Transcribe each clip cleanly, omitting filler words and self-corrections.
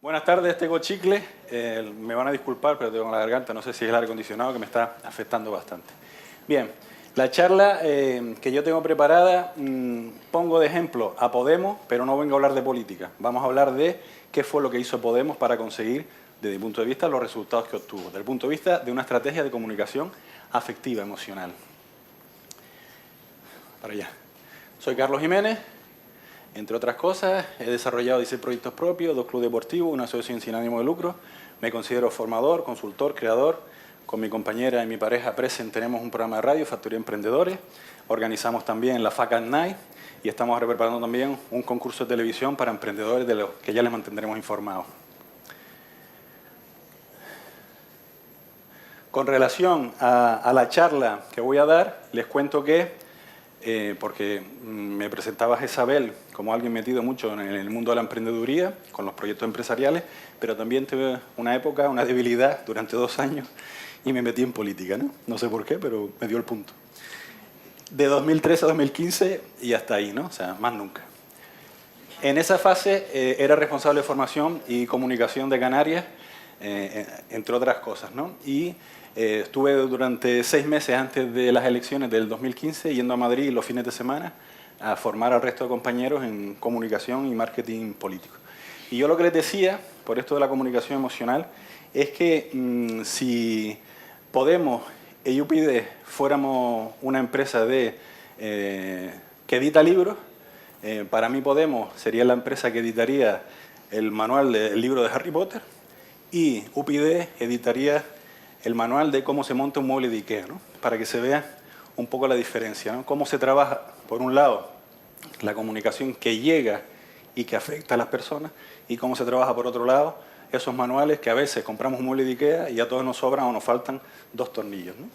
Buenas tardes, tengo chicle. Me van a disculpar, pero tengo la garganta, no sé si es el aire acondicionado que me está afectando bastante. Bien, la charla que yo tengo preparada, pongo de ejemplo a Podemos, pero no vengo a hablar de política. Vamos a hablar de qué fue lo que hizo Podemos para conseguir, desde mi punto de vista, los resultados que obtuvo, desde el punto de vista de una estrategia de comunicación afectiva, emocional. Para allá. Soy Carlos Jiménez. Entre otras cosas, he desarrollado 16 proyectos propios, 2 clubes deportivos, una asociación sin ánimo de lucro. Me considero formador, consultor, creador. Con mi compañera y mi pareja Present tenemos un programa de radio, Factoría Emprendedores. Organizamos también la FAC at Night y estamos preparando también un concurso de televisión para emprendedores de los que ya les mantendremos informados. Con relación a la charla que voy a dar, les cuento que porque me presentaba Jezabel como alguien metido mucho en el mundo de la emprendeduría, con los proyectos empresariales, pero también tuve una época, una debilidad durante 2 años y me metí en política, ¿no? No sé por qué, pero me dio el punto. De 2013 a 2015 y hasta ahí, ¿no? O sea, más nunca. En esa fase era responsable de formación y comunicación de Canarias, entre otras cosas, ¿no? Y estuve durante 6 meses antes de las elecciones del 2015 yendo a Madrid los fines de semana a formar al resto de compañeros en comunicación y marketing político. Y yo lo que les decía, por esto de la comunicación emocional, es que si Podemos y UPyD fuéramos una empresa que edita libros, para mí Podemos sería la empresa que editaría el manual del libro de Harry Potter y UPyD editaría el manual de cómo se monta un mueble de IKEA, ¿no? Para que se vea un poco la diferencia, ¿no? Cómo se trabaja, por un lado, la comunicación que llega y que afecta a las personas, y cómo se trabaja, por otro lado, esos manuales que a veces compramos un mueble de IKEA y a todos nos sobran o nos faltan 2 tornillos, ¿no?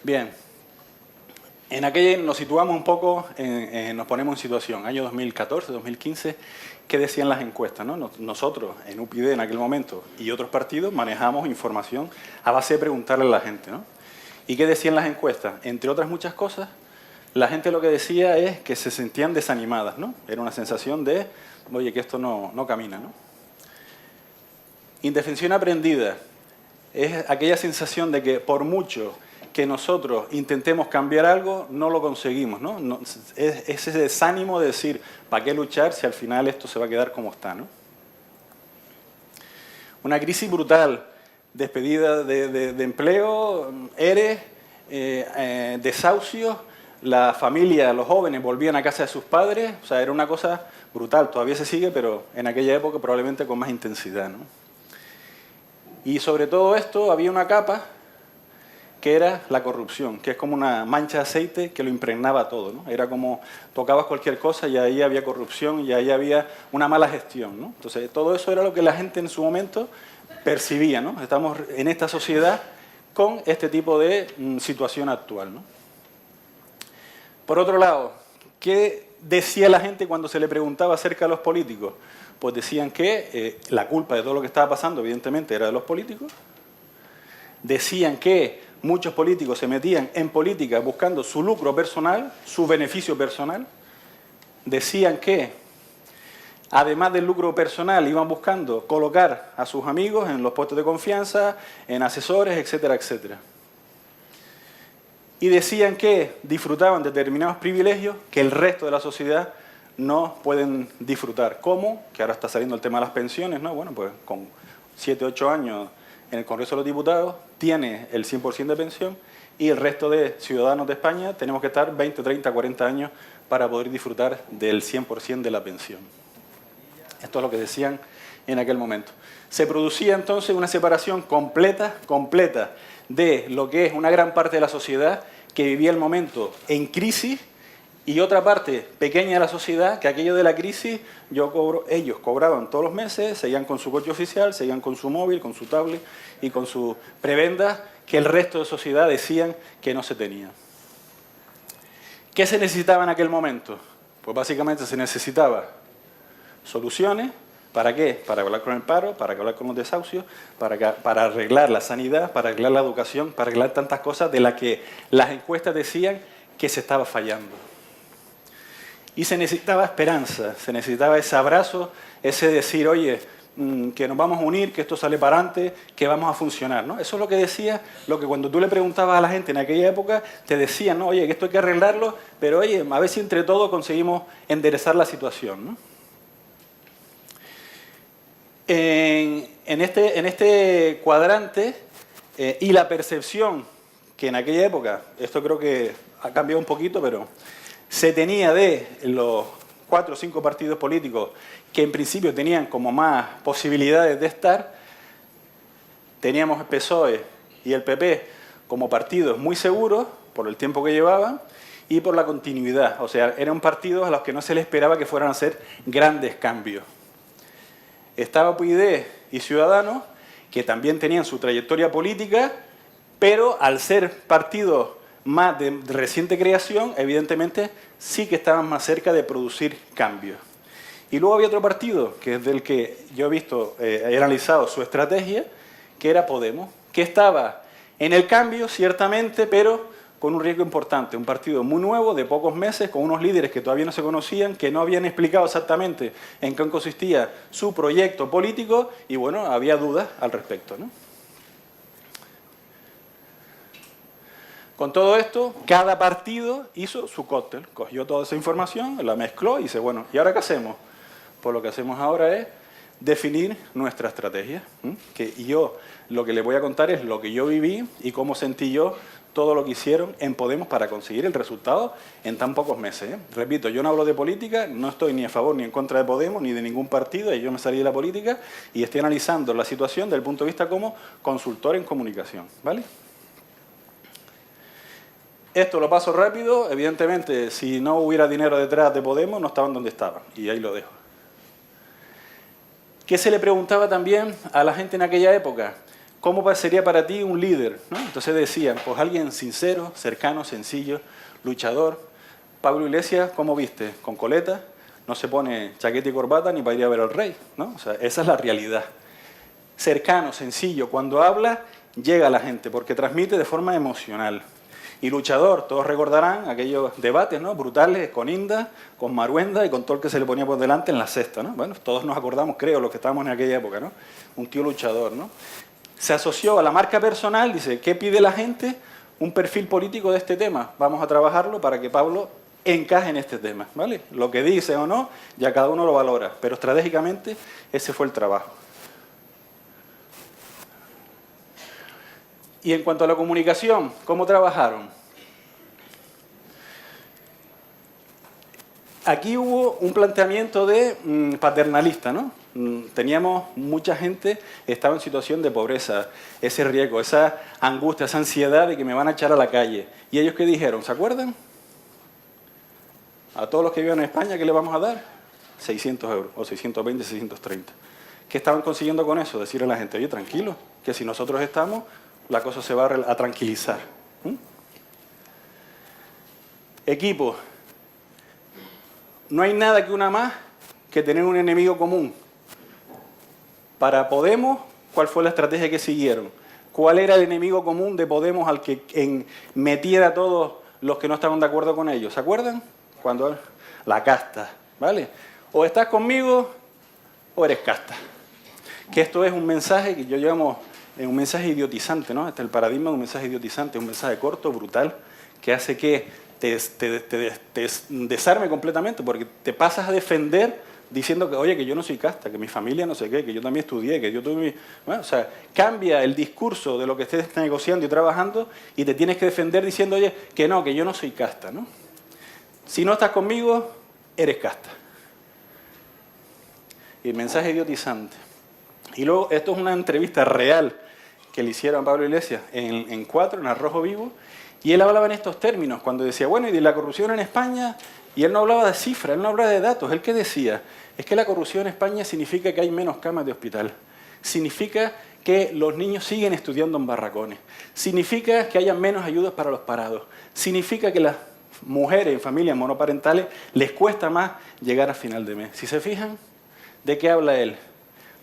Bien, en aquella nos situamos un poco, nos ponemos en situación, año 2014, 2015, ¿qué decían las encuestas, ¿no? Nosotros, en UPyD en aquel momento, y otros partidos, manejamos información a base de preguntarle a la gente, ¿no? ¿Y qué decían las encuestas? Entre otras muchas cosas, la gente lo que decía es que se sentían desanimadas, ¿no? Era una sensación de, oye, que esto no camina, ¿no? Indefensión aprendida es aquella sensación de que por mucho que nosotros intentemos cambiar algo, no lo conseguimos, ¿no? Es ese desánimo de decir, ¿para qué luchar si al final esto se va a quedar como está, ¿no? Una crisis brutal, despedida de empleo, ERE, desahucios, la familia, los jóvenes volvían a casa de sus padres, o sea, era una cosa brutal, todavía se sigue, pero en aquella época probablemente con más intensidad, ¿no? Y sobre todo esto había una capa que era la corrupción, que es como una mancha de aceite que lo impregnaba todo, ¿no? Era como tocabas cualquier cosa y ahí había corrupción y ahí había una mala gestión, ¿no? Entonces, todo eso era lo que la gente en su momento percibía, ¿no? Estamos en esta sociedad con este tipo de situación actual, ¿no? Por otro lado, ¿qué decía la gente cuando se le preguntaba acerca de los políticos? Pues decían que la culpa de todo lo que estaba pasando, evidentemente, era de los políticos. Decían que muchos políticos se metían en política buscando su lucro personal, su beneficio personal. Decían que, además del lucro personal, iban buscando colocar a sus amigos en los puestos de confianza, en asesores, etcétera, etcétera. Y decían que disfrutaban de determinados privilegios que el resto de la sociedad no pueden disfrutar. ¿Cómo? Que ahora está saliendo el tema de las pensiones, ¿no? Bueno, pues con 7, 8 años en el Congreso de los Diputados tiene el 100% de pensión y el resto de ciudadanos de España tenemos que estar 20, 30, 40 años para poder disfrutar del 100% de la pensión. Esto es lo que decían en aquel momento. Se producía entonces una separación completa de lo que es una gran parte de la sociedad que vivía el momento en crisis y otra parte pequeña de la sociedad que aquello de la crisis ellos cobraban todos los meses, seguían con su coche oficial, seguían con su móvil, con su tablet y con sus prebendas que el resto de sociedad decían que no se tenía. ¿Qué se necesitaba en aquel momento? Pues básicamente se necesitaba soluciones. ¿Para qué? Para hablar con el paro, para hablar con los desahucios, para arreglar la sanidad, para arreglar la educación, para arreglar tantas cosas de las que las encuestas decían que se estaba fallando. Y se necesitaba esperanza, se necesitaba ese abrazo, ese decir, oye, que nos vamos a unir, que esto sale para adelante, que vamos a funcionar, ¿no? Eso es lo que decía, lo que cuando tú le preguntabas a la gente en aquella época, te decían, ¿no? Oye, que esto hay que arreglarlo, pero oye, a ver si entre todos conseguimos enderezar la situación, ¿no? En este cuadrante, y la percepción que en aquella época, esto creo que ha cambiado un poquito, pero se tenía de los 4 o 5 partidos políticos que en principio tenían como más posibilidades de estar, teníamos el PSOE y el PP como partidos muy seguros por el tiempo que llevaban y por la continuidad. O sea, eran partidos a los que no se les esperaba que fueran a hacer grandes cambios. Estaba PYD y Ciudadanos, que también tenían su trayectoria política, pero al ser partidos más de reciente creación, evidentemente sí que estaban más cerca de producir cambios. Y luego había otro partido, que es del que yo he visto, he analizado su estrategia, que era Podemos, que estaba en el cambio, ciertamente, pero con un riesgo importante. Un partido muy nuevo, de pocos meses, con unos líderes que todavía no se conocían, que no habían explicado exactamente en qué consistía su proyecto político, y bueno, había dudas al respecto, ¿no? Con todo esto, cada partido hizo su cóctel, cogió toda esa información, la mezcló y dice, bueno, ¿y ahora qué hacemos? Pues lo que hacemos ahora es definir nuestra estrategia. Y yo lo que les voy a contar es lo que yo viví y cómo sentí yo todo lo que hicieron en Podemos para conseguir el resultado en tan pocos meses. Repito, yo no hablo de política, no estoy ni a favor ni en contra de Podemos ni de ningún partido, y yo me salí de la política y estoy analizando la situación desde el punto de vista como consultor en comunicación, ¿vale? Esto lo paso rápido, evidentemente, si no hubiera dinero detrás de Podemos, no estaban donde estaban, y ahí lo dejo. ¿Qué se le preguntaba también a la gente en aquella época? ¿Cómo sería para ti un líder? ¿No? Entonces decían, pues alguien sincero, cercano, sencillo, luchador. Pablo Iglesias, ¿cómo viste? Con coleta, no se pone chaqueta y corbata ni para ir a ver al rey, ¿no? O sea, esa es la realidad. Cercano, sencillo, cuando habla, llega a la gente, porque transmite de forma emocional. Y luchador, todos recordarán aquellos debates, ¿no? Brutales con Inda, con Maruenda y con todo el que se le ponía por delante en la cesta, ¿no? Bueno, todos nos acordamos, creo, los que estábamos en aquella época, ¿no? Un tío luchador, ¿no? Se asoció a la marca personal, dice, ¿qué pide la gente? Un perfil político de este tema. Vamos a trabajarlo para que Pablo encaje en este tema, ¿vale? Lo que dice o no, ya cada uno lo valora, pero estratégicamente ese fue el trabajo. Y en cuanto a la comunicación, ¿cómo trabajaron? Aquí hubo un planteamiento de paternalista, ¿no? Teníamos mucha gente, estaba en situación de pobreza, ese riesgo, esa angustia, esa ansiedad de que me van a echar a la calle. ¿Y ellos qué dijeron? ¿Se acuerdan? A todos los que viven en España, ¿qué le vamos a dar? 600 euros, o 620, 630. ¿Qué estaban consiguiendo con eso? Decirle a la gente, oye, tranquilo, que si nosotros estamos, la cosa se va a tranquilizar. Equipo. No hay nada que una más que tener un enemigo común. Para Podemos, ¿cuál fue la estrategia que siguieron? ¿Cuál era el enemigo común de Podemos al que metiera a todos los que no estaban de acuerdo con ellos? ¿Se acuerdan? Cuando la casta, ¿vale? O estás conmigo o eres casta. Que esto es un mensaje que yo llamo un mensaje idiotizante, ¿no? Este es el paradigma de un mensaje idiotizante, un mensaje corto, brutal, que hace que te desarme completamente, porque te pasas a defender diciendo que, oye, que yo no soy casta, que mi familia no sé qué, que yo también estudié, que yo tuve mi... Bueno, o sea, cambia el discurso de lo que estés negociando y trabajando y te tienes que defender diciendo, oye, que no, que yo no soy casta, ¿no? Si no estás conmigo, eres casta. Y el mensaje idiotizante. Y luego, esto es una entrevista real que le hicieron a Pablo Iglesias en 4, en Al Rojo Vivo, y él hablaba en estos términos, cuando decía, bueno, y de la corrupción en España, y él no hablaba de cifras, él no hablaba de datos, él que decía, es que la corrupción en España significa que hay menos camas de hospital, significa que los niños siguen estudiando en barracones, significa que haya menos ayudas para los parados, significa que las mujeres en familias monoparentales les cuesta más llegar a final de mes. Si se fijan, ¿de qué habla él?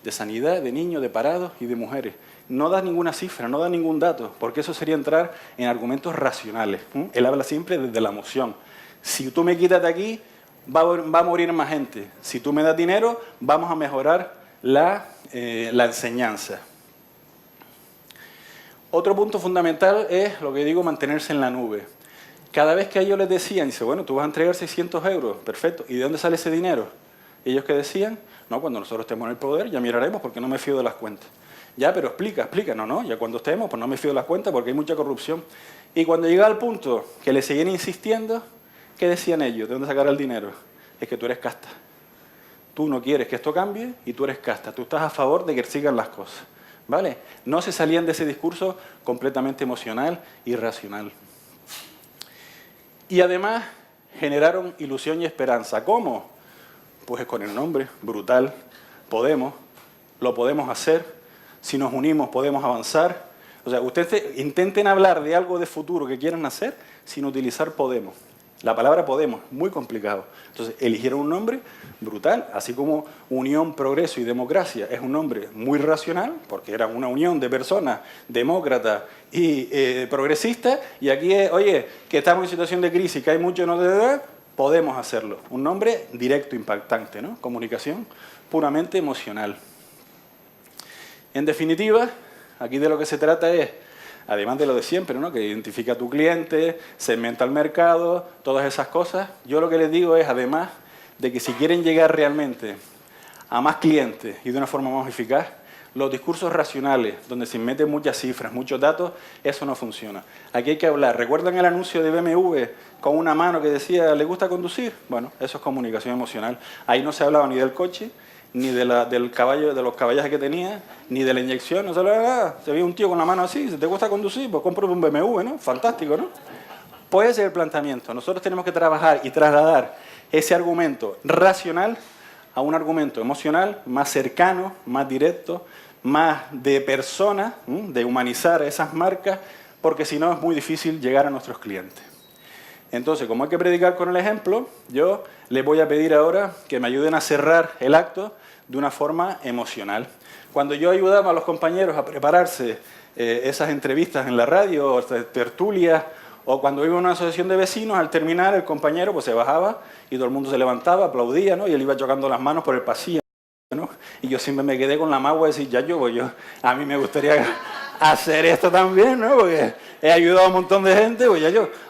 De sanidad, de niños, de parados y de mujeres. No da ninguna cifra, no da ningún dato, porque eso sería entrar en argumentos racionales. Él habla siempre desde la emoción. Si tú me quitas de aquí, va a morir más gente. Si tú me das dinero, vamos a mejorar la enseñanza. Otro punto fundamental es, lo que digo, mantenerse en la nube. Cada vez que a ellos les decían, dice, bueno, tú vas a entregar 600 euros, perfecto, ¿y de dónde sale ese dinero? Ellos que decían, no, cuando nosotros estemos en el poder ya miraremos porque no me fío de las cuentas. Ya, pero explica, no, ya cuando estemos, pues no me fío de las cuentas porque hay mucha corrupción. Y cuando llegaba al punto que le seguían insistiendo, ¿qué decían ellos? ¿De dónde sacar el dinero? Es que tú eres casta. Tú no quieres que esto cambie y tú eres casta. Tú estás a favor de que sigan las cosas. ¿Vale? No se salían de ese discurso completamente emocional y racional. Y además generaron ilusión y esperanza. ¿Cómo? Pues con el nombre, brutal. Podemos, lo podemos hacer. Si nos unimos podemos avanzar. O sea, ustedes intenten hablar de algo de futuro que quieran hacer sin utilizar Podemos. La palabra Podemos, muy complicado. Entonces, eligieron un nombre brutal, así como Unión, Progreso y Democracia es un nombre muy racional, porque era una unión de personas demócratas y progresistas, y aquí es, oye, que estamos en situación de crisis, que hay mucho no de podemos hacerlo. Un nombre directo, impactante, ¿no? Comunicación puramente emocional. En definitiva, aquí de lo que se trata es, además de lo de siempre, ¿no? Que identifica a tu cliente, segmenta el mercado, todas esas cosas. Yo lo que les digo es, además de que si quieren llegar realmente a más clientes y de una forma más eficaz, los discursos racionales, donde se meten muchas cifras, muchos datos, eso no funciona. Aquí hay que hablar. ¿Recuerdan el anuncio de BMW con una mano que decía, ¿le gusta conducir? Bueno, eso es comunicación emocional. Ahí no se hablaba ni del coche, ni del caballo, de los caballajes que tenía, ni de la inyección, no se hablaba nada. Se veía un tío con la mano así, ¿te gusta conducir? Pues compra un BMW, ¿no? Fantástico, ¿no? Pues ese es el planteamiento. Nosotros tenemos que trabajar y trasladar ese argumento racional a un argumento emocional más cercano, más directo, más de persona, de humanizar esas marcas, porque si no es muy difícil llegar a nuestros clientes. Entonces, como hay que predicar con el ejemplo, yo les voy a pedir ahora que me ayuden a cerrar el acto de una forma emocional. Cuando yo ayudaba a los compañeros a prepararse esas entrevistas en la radio, o tertulias, o cuando iba a una asociación de vecinos, al terminar el compañero pues se bajaba y todo el mundo se levantaba, aplaudía, ¿no? Y él iba chocando las manos por el pasillo, ¿no? Y yo siempre me quedé con la magua de decir, a mí me gustaría hacer esto también, ¿no? Porque he ayudado a un montón de gente, pues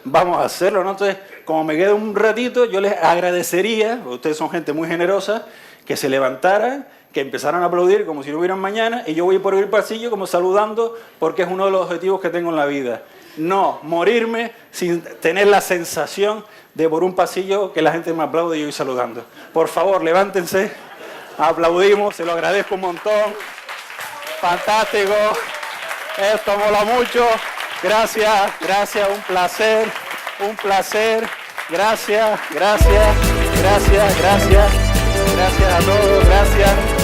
vamos a hacerlo, ¿no? Entonces, como me quedo un ratito, yo les agradecería, ustedes son gente muy generosa, que se levantaran, que empezaran a aplaudir como si no hubieran mañana, y yo voy por el pasillo como saludando, porque es uno de los objetivos que tengo en la vida. No morirme sin tener la sensación de por un pasillo que la gente me aplaude y yo voy saludando. Por favor, levántense, aplaudimos, se lo agradezco un montón. Fantástico, esto mola mucho. Gracias, gracias, un placer, gracias, gracias, gracias, gracias, gracias a todos, gracias.